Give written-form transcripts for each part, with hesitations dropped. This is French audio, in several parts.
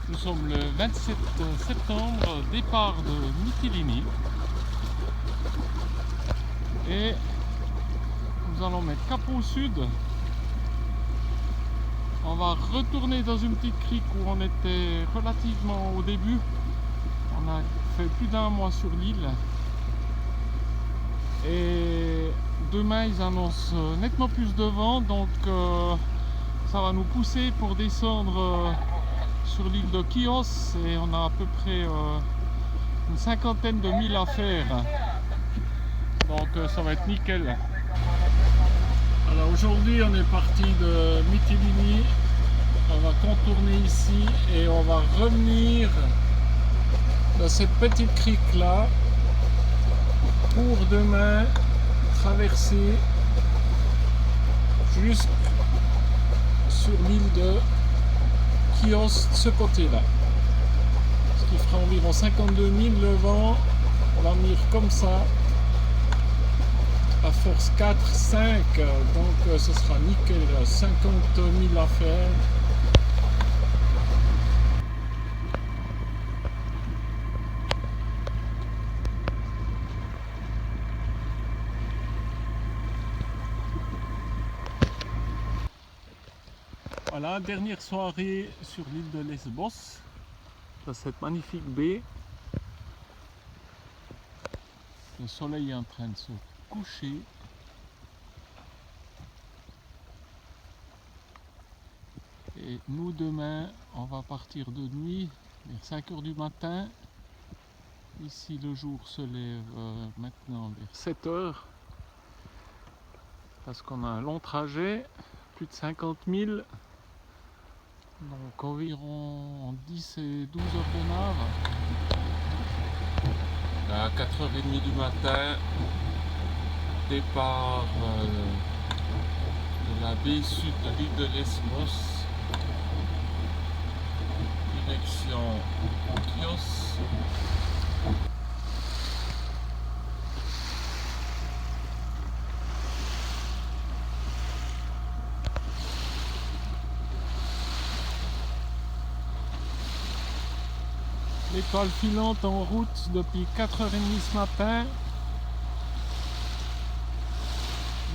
Nous sommes le 27 septembre, départ de Mytilini. Et nous allons mettre cap au sud. On va retourner dans une petite crique où on était relativement au début. On a fait plus d'un mois sur l'île. Et demain ils annoncent nettement plus de vent, donc ça va nous pousser pour descendre sur l'île de Chios, et on a à peu près une cinquantaine de milles à faire, donc ça va être nickel. Alors aujourd'hui on est parti de Mytilini, on va contourner ici et on va revenir dans cette petite crique là pour demain traverser jusque sur l'île de Chios de ce côté là, ce qui fera environ 52 000. Le vent va venir comme ça à force 4, 5, donc ce sera nickel, 50 000 à faire. Voilà, dernière soirée sur l'île de Lesbos, dans cette magnifique baie. Le soleil est en train de se coucher. Et nous demain, on va partir de nuit vers 5 h du matin. Ici le jour se lève maintenant vers 7 h. Parce qu'on a un long trajet, plus de 50 000. Donc environ 10 et 12 heures de nave. À 4h30 du matin, départ de la baie sud de l'île de Lesbos, direction Chios. L'étoile filante en route depuis 4h30 ce matin.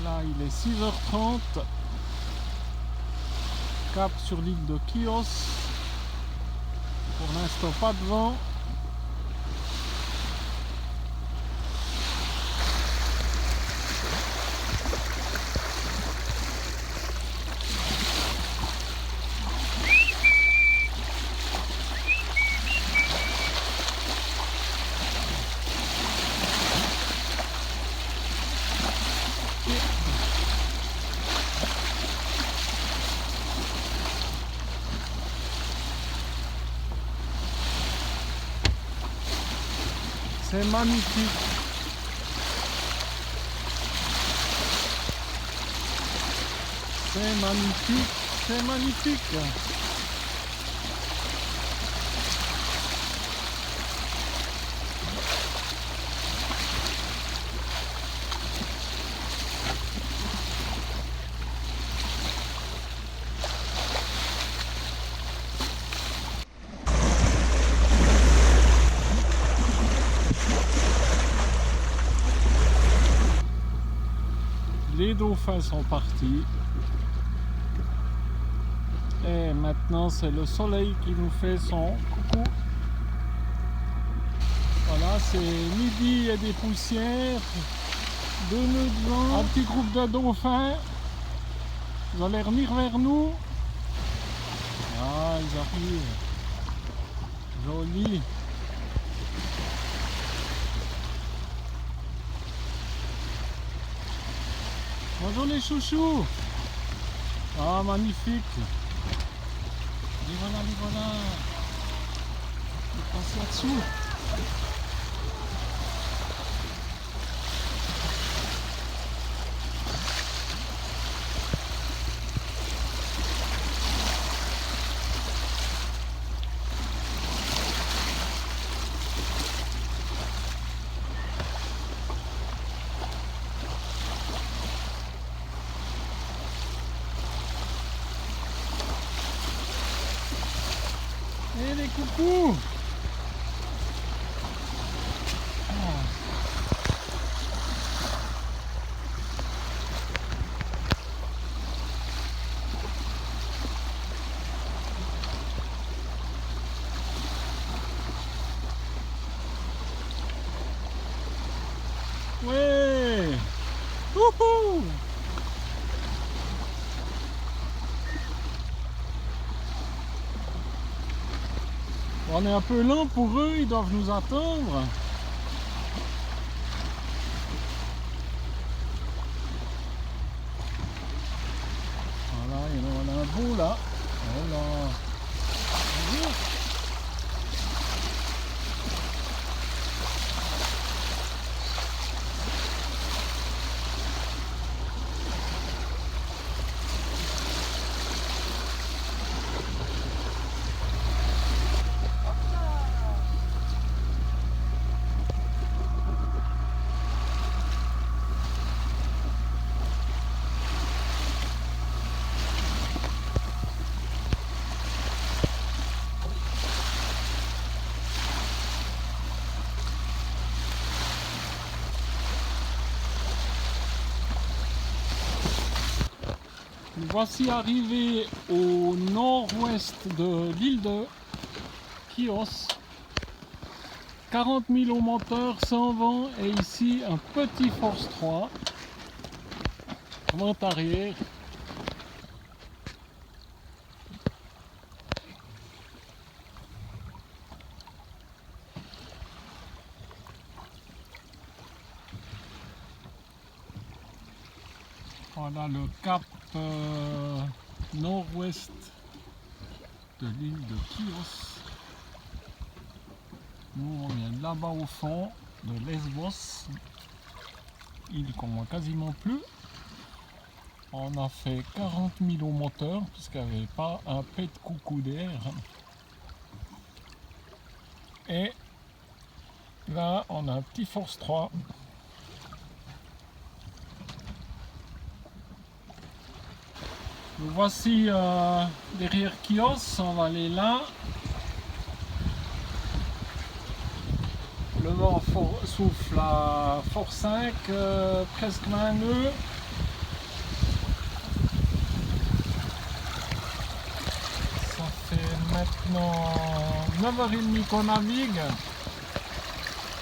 Là il est 6h30. Cap sur l'île de Chios. Pour l'instant pas de vent. C'est magnifique. C'est magnifique. C'est magnifique. Les dauphins sont partis et maintenant c'est le soleil qui nous fait son coucou. Voilà, c'est midi, il y a des poussières, 2 nœuds de vent, un petit groupe de dauphins. Ils allaient venir vers nous. Ah, ils arrivent. Joli. Bonjour les chouchous. Ah, magnifique. Les voilà, les voilà. passe là-dessous. Et les coucous. Ouais. Wouhou. On est un peu lent pour eux, ils doivent nous attendre. Voilà, il y en a un beau là. Voilà. Bonjour. Nous voici arrivés au nord-ouest de l'île de Chios. 40 000 au moteur, sans vent, et ici un petit Force 3. Vent arrière. Voilà le cap nord-ouest de l'île de Chios. Nous on vient de là-bas au fond de Lesbos, île qu'on voit quasiment plus. On a fait 40 000 au moteur puisqu'il n'y avait pas un pet de coucou d'air. Et là on a un petit Force 3. Nous voici derrière Chios, on va aller là. Le vent souffle à Force 5, presque 20 nœuds. Ça fait maintenant 9h30 qu'on navigue.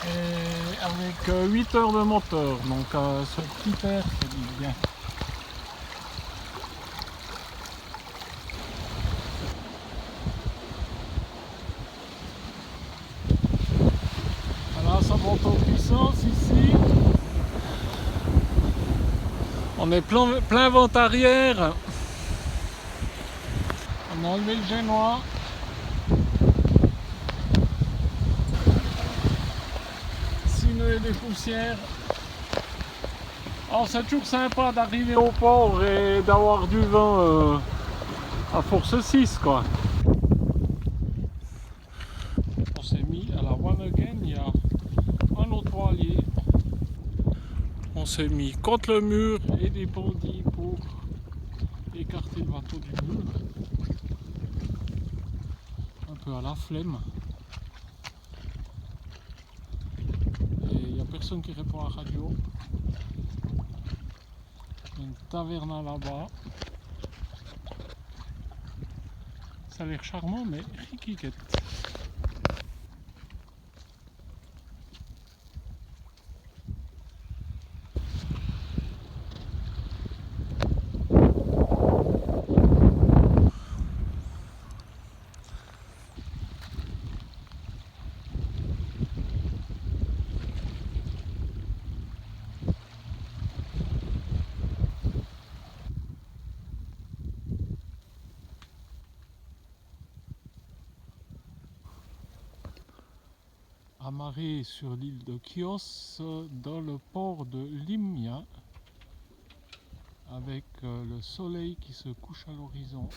Et avec 8 heures de moteur, donc ce petit air fait du bien. Voilà, ça monte en puissance ici. On est plein vent arrière. On a enlevé le génois. Et des poussières. Alors c'est toujours sympa d'arriver au port et d'avoir du vent à force 6 quoi. On s'est mis à la one again, il y a un autre voilier. On s'est mis contre le mur et des bandits pour écarter le bateau du mur. Un peu à la flemme. Personne qui répond à la radio. Une taverne là-bas. Ça a l'air charmant mais riquiquette. amarré sur l'île de Chios dans le port de Limia avec le soleil qui se couche à l'horizon.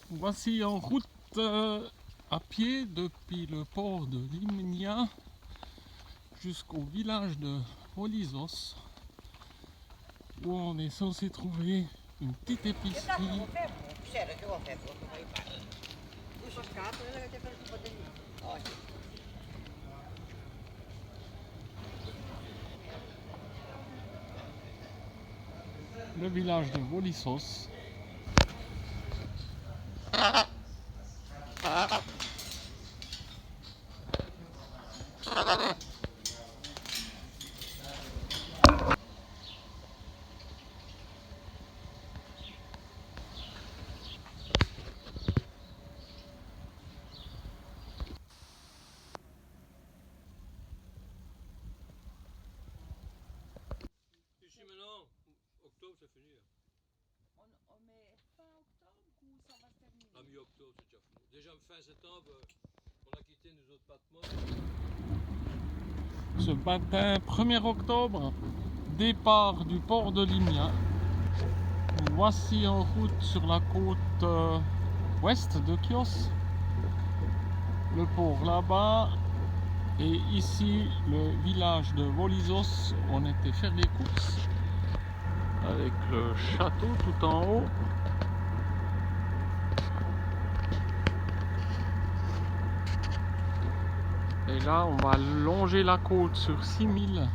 Voici en route à pied depuis le port de Limnia jusqu'au village de Volissos où on est censé trouver une petite épicerie. Le village de Volissos. Ici maintenant, octobre c'est fini. On met fin octobre ou ça va se terminer? À mi-octobre c'est déjà fini. Déjà fin septembre, on a quitté nos autres pattements. Ce matin 1er octobre, départ du port de Limia. Voici en route sur la côte ouest de Chios. Le port là-bas. Et ici, le village de Volissos, on était faire les courses avec le château tout en haut. Et là, on va longer la côte sur 6000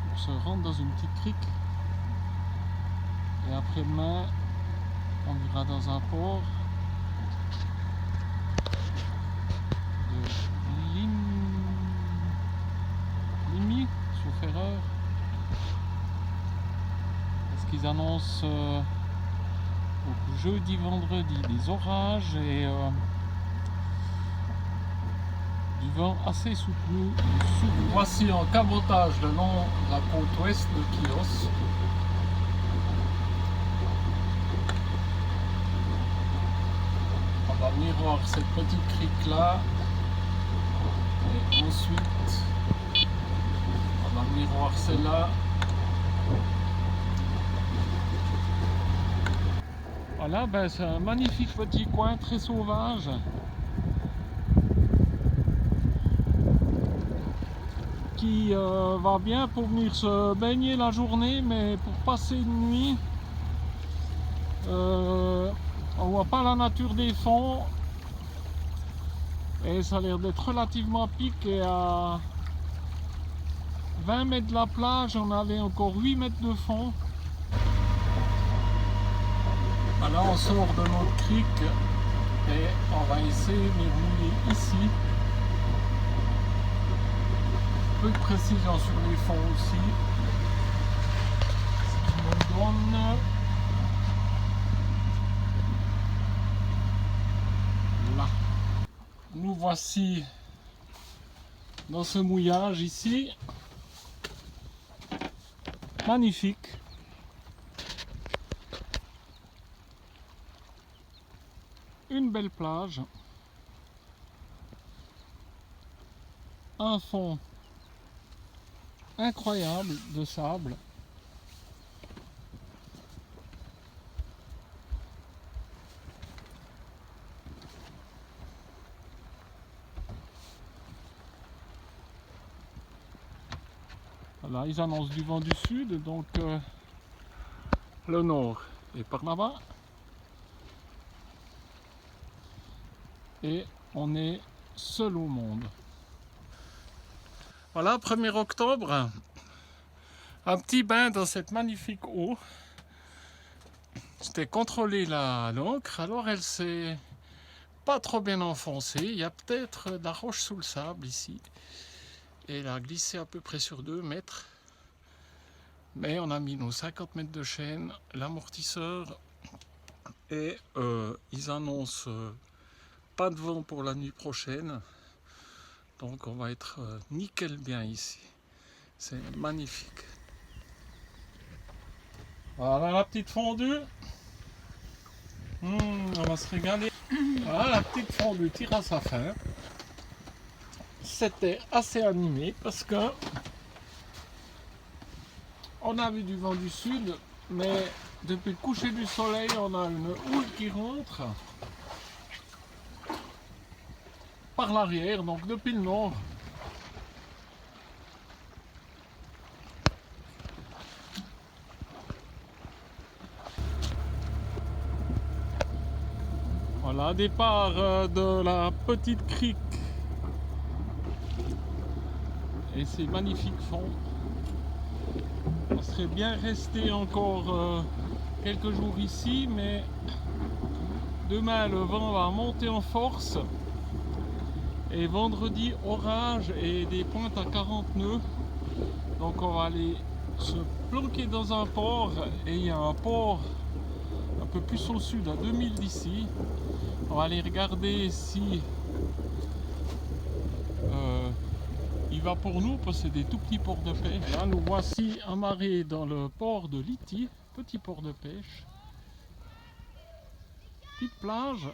pour se rendre dans une petite crique. Et après-demain, on ira dans un port de Limi, sauf erreur. Parce qu'ils annoncent jeudi, vendredi des orages et du vent assez soutenu du sud. Voici en cabotage le long de la côte ouest de Chios. On va venir voir cette petite crique là et ensuite on va venir voir celle-là. Voilà, ben c'est un magnifique petit coin très sauvage. Qui va bien pour venir se baigner la journée, mais pour passer une nuit, on voit pas la nature des fonds et ça a l'air d'être relativement pic. Et à 20 mètres de la plage, on avait encore 8 mètres de fond. Là, on sort de notre crique et on va essayer de venir mouiller ici. Peu de précision sur les fonds aussi. Ce qui nous donne là. Nous voici dans ce mouillage ici. Magnifique. Une belle plage. Un fond incroyable de sable. Voilà, ils annoncent du vent du sud, donc le nord est par là-bas. Et on est seul au monde. Voilà, 1er octobre, un petit bain dans cette magnifique eau. J'étais contrôlé l'encre, alors elle s'est pas trop bien enfoncée. Il y a peut-être de la roche sous le sable ici. Et elle a glissé à peu près sur 2 mètres. Mais on a mis nos 50 mètres de chaîne, l'amortisseur. Et ils annoncent pas de vent pour la nuit prochaine. Donc on va être nickel bien ici. C'est magnifique. Voilà la petite fondue. On va se régaler. Voilà, la petite fondue tire à sa fin. C'était assez animé parce que on a vu du vent du sud, mais depuis le coucher du soleil, on a une houle qui rentre par l'arrière, donc depuis le nord. Voilà, départ de la petite crique et ces magnifiques fonds. On serait bien resté encore quelques jours ici, mais demain le vent va monter en force et vendredi orage et des pointes à 40 nœuds. Donc on va aller se planquer dans un port, et il y a un port un peu plus au sud, à 2000 d'ici. On va aller regarder si il va pour nous, parce que c'est des tout petits ports de pêche. Là, nous voici amarrés dans le port de Liti, petit port de pêche. Petite plage.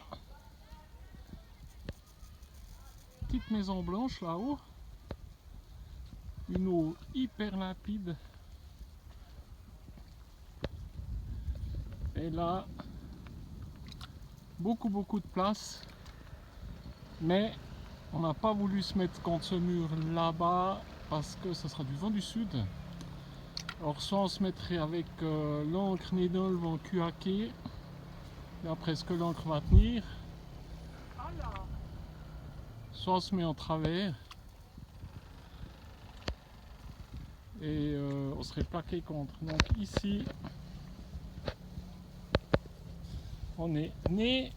Petite maison blanche là-haut. Une eau hyper limpide. Et là, beaucoup de place. Mais on n'a pas voulu se mettre contre ce mur là-bas parce que ça sera du vent du sud. Alors soit on se mettrait avec l'ancre Nedolv en Kuake, d'après ce que l'ancre va tenir, soit on se met en travers et on serait plaqué contre. Donc ici, on est né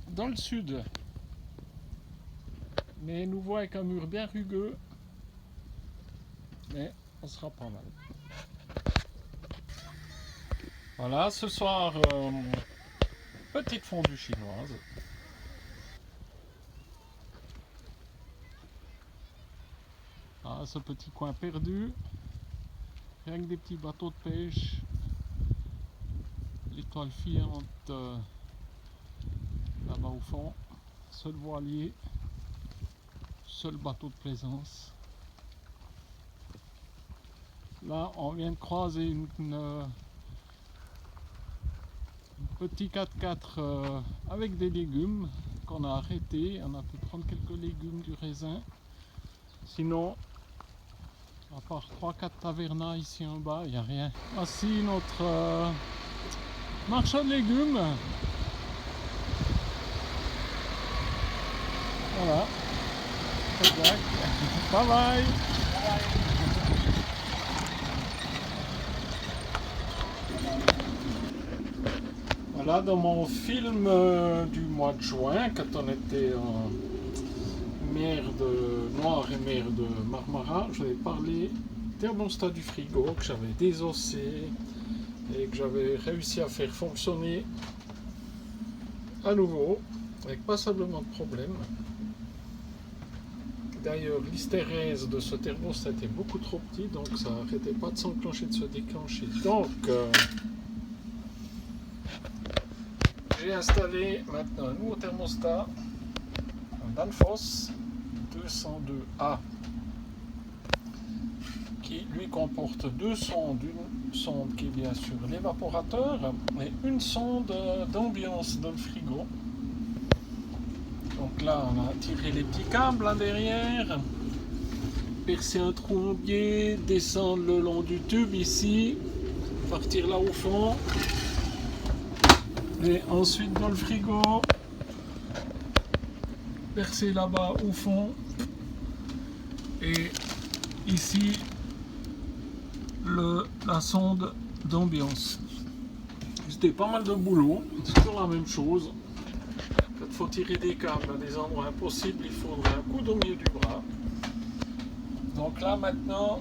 dans le sud, mais nous voit avec un mur bien rugueux, mais on sera pas mal. Voilà, ce soir, petite fondue chinoise. Ah, ce petit coin perdu, rien que des petits bateaux de pêche, l'étoile filante là-bas au fond, seul voilier, seul bateau de plaisance. Là, on vient de croiser une petit 4x4 avec des légumes qu'on a arrêté. On a pu prendre quelques légumes, du raisin. Sinon, à part 3-4 tavernas ici en bas, il n'y a rien. Voici notre marchand de légumes. Voilà. Bye bye. Voilà, dans mon film du mois de juin, quand on était en mer de Noire et mer de Marmara, j'avais parlé thermostat du frigo que j'avais désossé et que j'avais réussi à faire fonctionner à nouveau avec passablement de problèmes. D'ailleurs, l'hystérèse de ce thermostat était beaucoup trop petit, donc ça n'arrêtait pas de s'enclencher, de se déclencher. Donc, j'ai installé maintenant un nouveau thermostat, un Danfoss 202A, qui lui comporte deux sondes, une sonde qui est bien sûr l'évaporateur et une sonde d'ambiance dans le frigo. Donc là, on a tiré les petits câbles là derrière, percer un trou en biais, descendre le long du tube ici, partir là au fond, et ensuite dans le frigo, percer là-bas au fond, et ici la sonde d'ambiance. C'était pas mal de boulot, c'est toujours la même chose. Quand il faut tirer des câbles à des endroits impossibles, il faudrait un coude au milieu du bras. Donc là maintenant,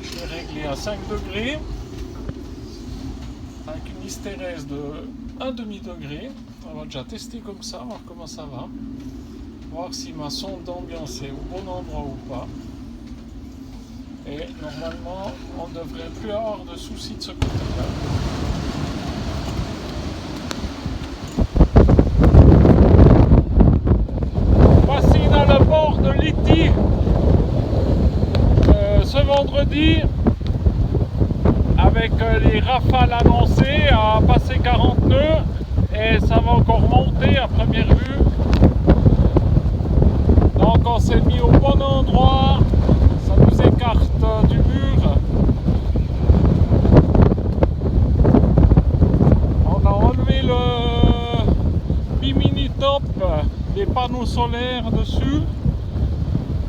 je l'ai réglé à 5 degrés, avec une hystérèse de 1 demi-degré. On va déjà tester comme ça, voir comment ça va. Voir si ma sonde d'ambiance est au bon endroit ou pas. Et normalement, on ne devrait plus avoir de soucis de ce côté-là. mardi, avec les rafales annoncées, à passer 40 nœuds et ça va encore monter à première vue. Donc on s'est mis au bon endroit, ça nous écarte du mur. On a enlevé le bimini top, les panneaux solaires dessus,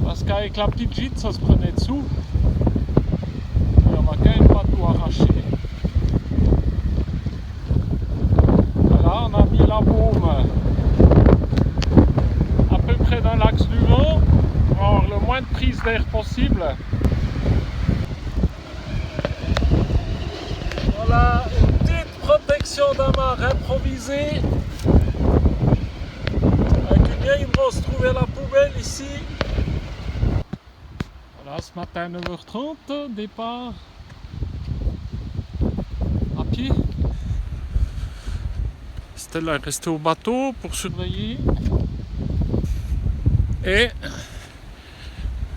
parce qu'avec la petite gîte ça se prenait dessous. Et on va quand même pas tout arracher. Voilà, on a mis la baume à peu près dans l'axe du vent, pour avoir le moins de prise d'air possible. Voilà, une petite protection d'amarre improvisée avec une vieille brosse trouvée à la poubelle ici. Voilà, ce matin 9h30, départ à pied. Stella est restée au bateau pour surveiller. Et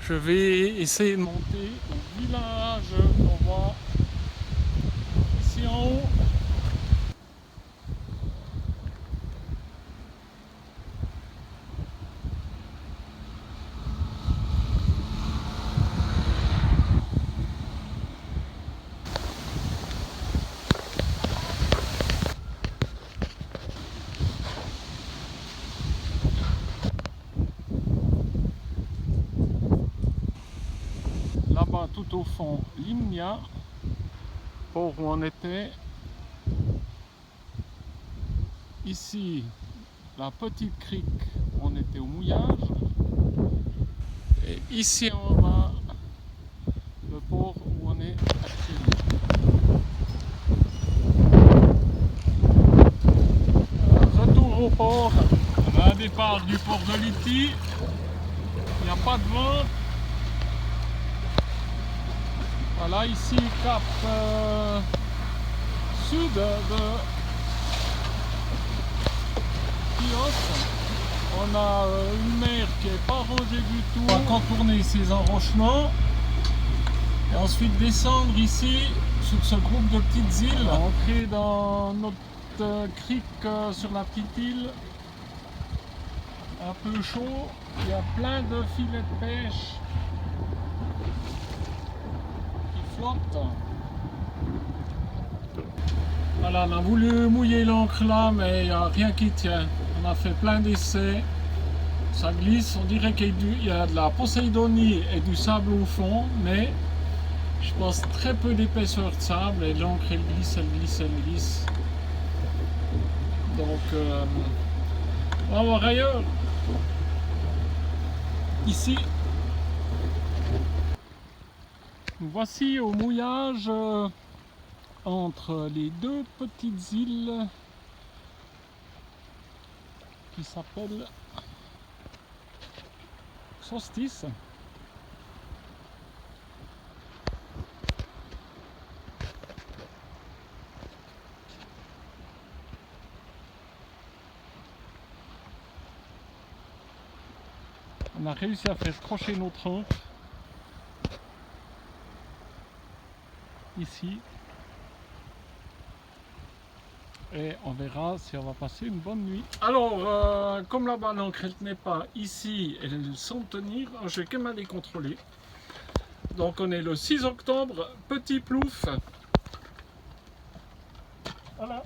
je vais essayer de monter au village qu'on voit ici en haut. Là-bas tout au fond, Limnia, pour où on était. Ici, la petite crique, on était au mouillage. Et ici en bas, le port où on est actuellement. Retour au port, on a un départ du port de Liti. Il n'y a pas de vent. Voilà, ici cap sud de Chios. On a une mer qui n'est pas rangée du tout. On va contourner ces enrochements et ensuite descendre ici sur ce groupe de petites îles. Entrer dans notre crique sur la petite île. Un peu chaud, il y a plein de filets de pêche qui flottent. Voilà, on a voulu mouiller l'ancre là, mais il n'y a rien qui tient. On a fait plein d'essais, ça glisse, on dirait qu'il y a de la Poseidonie et du sable au fond, mais je pense très peu d'épaisseur de sable et l'ancre elle glisse, elle glisse, elle glisse. Donc on va voir ailleurs. Ici, nous voici au mouillage entre les deux petites îles qui s'appellent Solstice. On a réussi à faire crocher notre ancre ici et on verra si on va passer une bonne nuit. Alors comme là-bas l'ancre elle tenait pas, ici elles sont tenir, je vais quand même aller contrôler. Donc on est le 6 octobre, petit plouf. Voilà.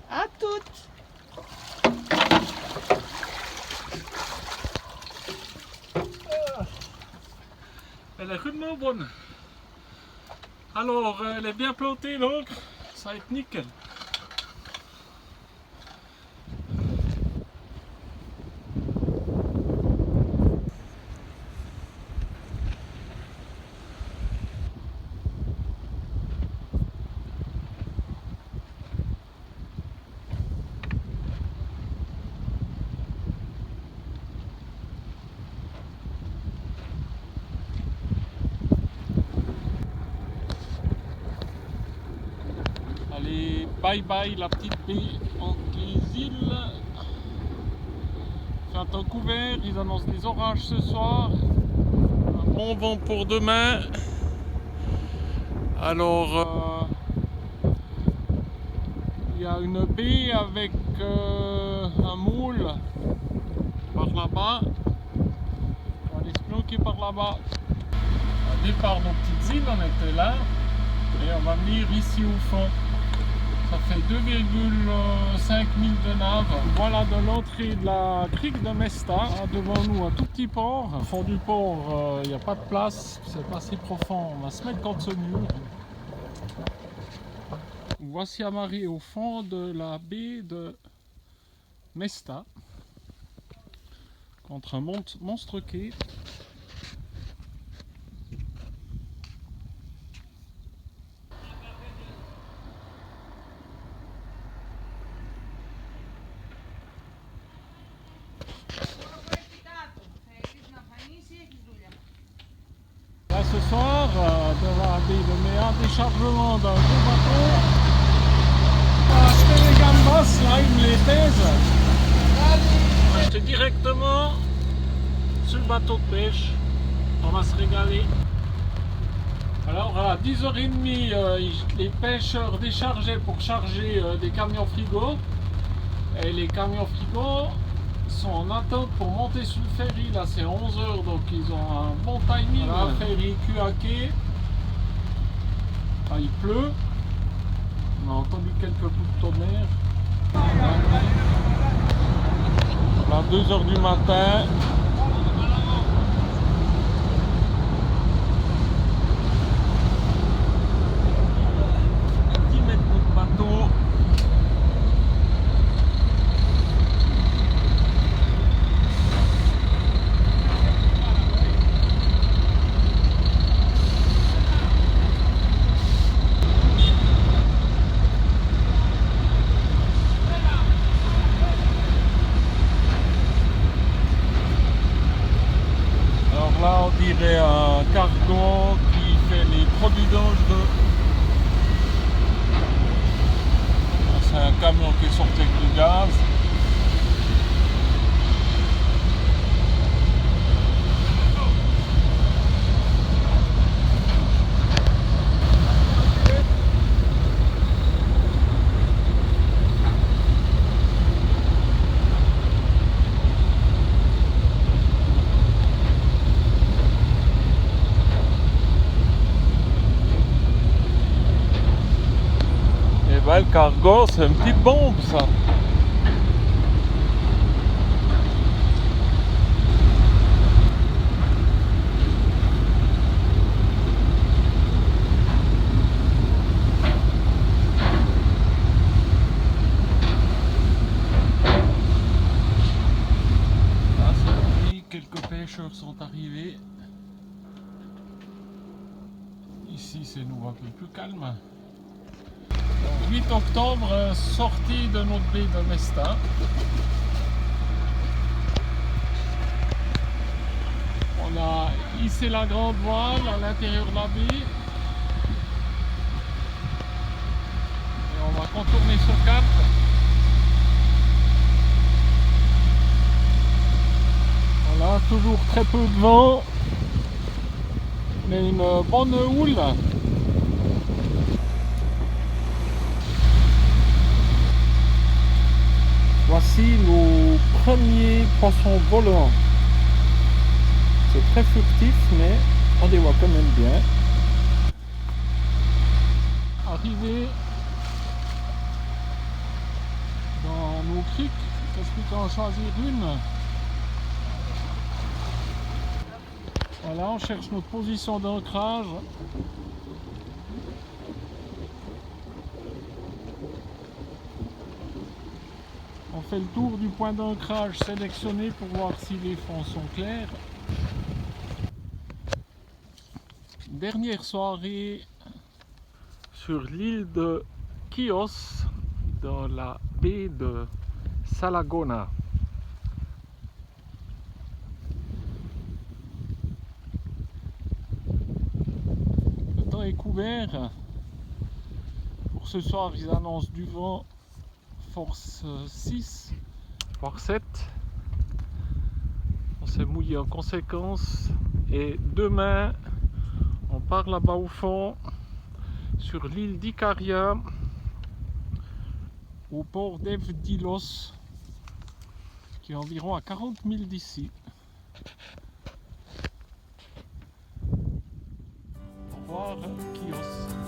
À toutes. Elle est rudement bonne. Alors, elle est bien plantée l'encre, ça va être nickel. Les Bye bye la petite baie entre les îles. Fait un temps couvert, ils annoncent des orages ce soir. Un bon vent pour demain. Alors il y a une baie avec un moule par là-bas. On va aller se planquer par là-bas. Au départ de nos petites îles, on était là. Et on va venir ici au fond. Ça fait 2,5 milles de nave. Voilà de l'entrée de la crique de Mesta. Devant nous un tout petit port. Au fond du port, il n'y a pas de place. C'est pas si profond. On va se mettre contre ce mur. Voici amarré au fond de la baie de Mesta. Contre un monstre quai. Là ce soir, de la baie de Méa, déchargement d'un gros bateau. On va acheter les gambas, là ils me les pèsent. On va acheter directement sur le bateau de pêche. On va se régaler. Alors à 10h30, les pêcheurs déchargeaient pour charger des camions frigo. Et les camions frigo sont en attente pour monter sur le ferry. Là c'est 11h, donc ils ont un bon timing. Voilà, ferry Kuake. Ah, il pleut. On a entendu quelques coups de tonnerre. Là 2h du matin. 10 mètres de bateau. Là, on dirait un cargo qui fait les produits dangereux. C'est un camion qui est sorti avec du gaz. Le cargo, c'est une petite bombe ça. Là, c'est fini, quelques pêcheurs sont arrivés. Ici, c'est nouveau un peu plus calme. 8 octobre, sortie de notre baie de Mesta. On a hissé la grande voile à l'intérieur de la baie. Et on va contourner ce cap. Voilà, toujours très peu de vent. Mais une bonne houle. Voici nos premiers poissons volants. C'est très furtif, mais on les voit quand même bien. Arrivé dans nos criques, est-ce que tu en choisir une? Voilà, on cherche notre position d'ancrage. On fait le tour du point d'ancrage sélectionné pour voir si les fonds sont clairs. Dernière soirée sur l'île de Chios, dans la baie de Salagona. Le temps est couvert pour Pour ce soir, ils annoncent du vent force 6, voire 7. On s'est mouillé en conséquence. Et demain, on part là-bas au fond, sur l'île d'Ikaria, au port d'Evdilos, qui est environ à 40 000 d'ici. Au revoir, Chios.